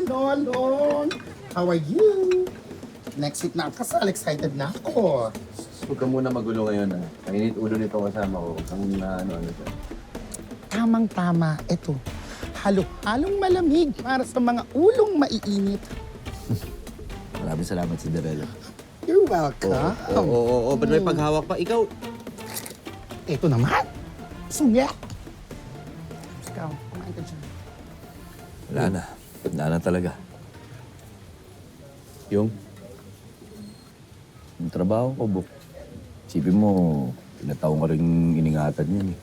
Lolong! How are you? Next week na ang kasal. Excited na ako. Huwag ka muna magulo ngayon, ha? Mainit ulo nito kasama ko. Ang ano siya. Tamang-tama. Ito, halo-halong malamig para sa mga ulong maiinit. Maraming salamat si Derelo. You're welcome. Oo. Ba't may paghawak pa? Ikaw, Ito naman. Sungya. Ikaw, kumain ka dyan. Wala na talaga. Yung trabaho ko, Buk. Isipin mo, pinataon ka rin iningatan yun eh.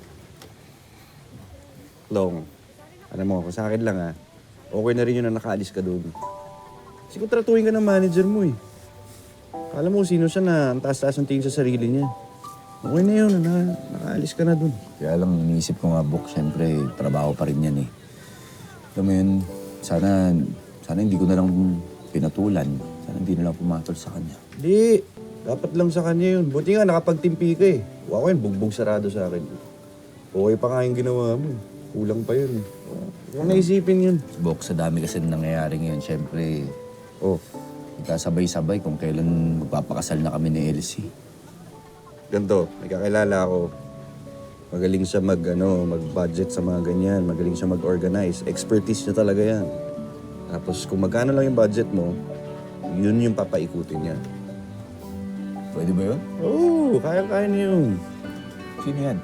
Long, alam mo, kung sa akin lang okay na rin yun na nakaalis ka doon. Kasi kung tratuhin ka ng manager mo eh. Alam mo sino siya na ang taas-taas ng tingin sa sarili niya. Okay na yun, nakaalis ka na doon. Kaya lang, iniisip ko nga, Buk, siyempre, trabaho pa rin yan eh. Alam mo yun, sana hindi ko na lang pinatulan. Sana hindi na lang pumatol sa kanya. Hindi, dapat lang sa kanya yun. Buti nga nakapagtimpi ka eh. Ako yun, bugbog sarado sa akin. Okay pa nga yung ginawa mo. Kulang pa yun. Huwag naisipin yun. Buk, sa dami kasi nangyayari ngayon, siyempre, magkasabay-sabay kung kailan magpapakasal na kami ni Elsie. Ganto, may kakilala ako. Magaling siya mag-budget sa mga ganyan. Magaling siya mag-organize. Expertise niya talaga yan. Tapos kung magkano lang yung budget mo, yun yung papaikutin niya. Pwede ba yun? Oo, kaya-kaya niya yun. Sino yan?